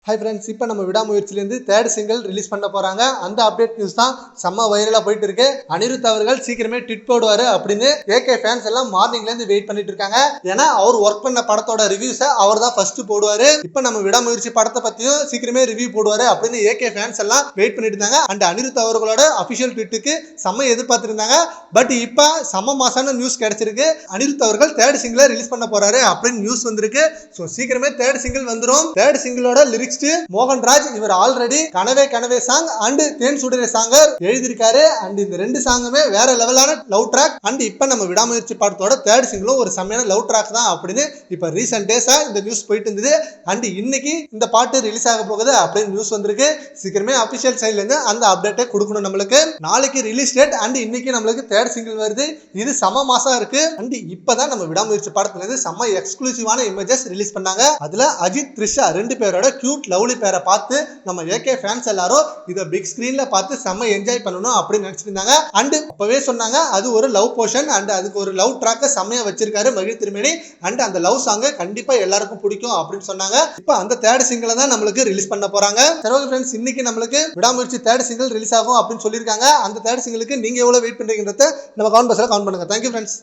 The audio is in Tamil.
ஹாய் ஃப்ரெண்ட்ஸ், இப்போ நம்ம விடாமுயற்சியிலேருந்து தேர்ட் சிங்கிள் ரிலீஸ் பண்ண போகிறாங்க. அந்த அப்டேட் நியூஸ் தான் செம்ம வைரலாக போயிட்டு இருக்கு. அனிருத் அவர்கள் சீக்கிரமே ட்விட் போடுவார் அப்படின்னு ஏகே ஃபேன்ஸ் எல்லாம் மார்னிங்லேருந்து வெயிட் பண்ணிட்டு இருக்காங்க. ஏன்னா அவர் ஒர்க் பண்ண படத்தோட ரிவ்யூஸை அவர் தான் ஃபர்ஸ்ட் போடுவார். இப்போ நம்ம விடாமுயற்சி படத்தை பற்றியும் சீக்கிரமே ரிவ்யூ போடுவார் அப்படின்னு ஏகே ஃபேன்ஸ் எல்லாம் வெயிட் பண்ணிட்டு இருந்தாங்க. அண்ட் அனிருத் அவர்களோட அஃபிஷியல் ட்விட்டுக்கு செம்ம எதிர்பார்த்துருந்தாங்க. பட் இப்போ செம்ம மாசான நியூஸ் கிடைச்சிருக்கு. அனிருத் அவர்கள் தேர்ட் சிங்கிளை ரிலீஸ் பண்ண போறாரு அப்படின்னு நியூஸ் வந்திருக்கு. ஸோ சீக்கிரமே தேர்ட் சிங்கிள் வந்துடும். தேர்ட் சிங்கிளோட லிரிக்ஸ் மோகன்ராஜ் இவர் ஆல்ரெடி கனவே கனவே சாங் அண்ட் தேன் சுடரே சாங் எழுதியிருக்காரு. அண்ட் இந்த ரெண்டு சாங்குமே வேற லெவலான லவ் ட்ராக். அண்ட் இப்ப நம்ம விடாமுயற்சி படத்தோட தேர்ட் சிங்கிளும் ஒரு செம்மையான லவ் ட்ராக் தான் அப்படின்னு இப்ப ரீசெண்ட் டேஸா இந்த நியூஸ் போயிட்டு இருந்தது. அண்ட் இன்னைக்கு இந்த பாட்டு ரிலீஸ் ஆக போகுது அப்படின்னு நியூஸ் வந்திருக்கு. சீக்கிரமே அபிஷியல் சைட்ல இருந்து அந்த அப்டேட்டை கொடுக்கணும் நம்மளுக்கு. நாளைக்கு ரிலீஸ் டேட் அண்ட் இன்னைக்கு நம்மளுக்கு தேர்ட் சிங்கிள் வருது. இது செம மாசா இருக்கு. அண்ட் இப்பதான் நம்ம விடாமுயற்சி படத்துல இருந்து செம்ம எக்ஸ்க்ளூசிவான இமேஜஸ் ரிலீஸ் பண்ணாங்க. அதுல அஜித் த்ரிஷா ரெண்டு பேரோட கியூட் லவ்லி பேரை பார்த்து நம்ம ஏகே ஃபேன்ஸ் எல்லாரும் இதை பிக் ஸ்கிரீன்ல பார்த்து செம்ம என்ஜாய் பண்ணணும் அப்படின்னு நினைச்சிருந்தாங்க. அண்ட் அப்பவே சொன்னாங்க அது ஒரு லவ் போர்ஷன் அண்ட் அதுக்கு ஒரு லவ் ட்ராக்கை செம்மையா வச்சிருக்காரு மகிழ் திருமேனி. அண்ட் அந்த லவ் சாங் கண்டிப்பா எல்லாருக்கும் பிடிக்கும் அப்படின்னு சொன்னாங்க. இப்போ அந்த தேர்ட் சிங்கிளை தான் நம்மளுக்கு ரிலீஸ் பண்ண போறாங்க. சரி ஓகே ஃப்ரெண்ட்ஸ், இன்னைக்கு நம்மளுக்கு விடாமுயற்சி தேர்ட் சிங்கிள் ரிலீஸ் ஆகும் அப்படின்னு சொல்லியிருக்காங்க. அந்த தேர்ட் சிங்கிளுக்கு நீங்க எவ்வளவு வெயிட் பண்றீங்கன்றத நம்ம கமெண்ட் பாக்ஸ்ல கமெண்ட் பண்ணுங்க. Thank you friends.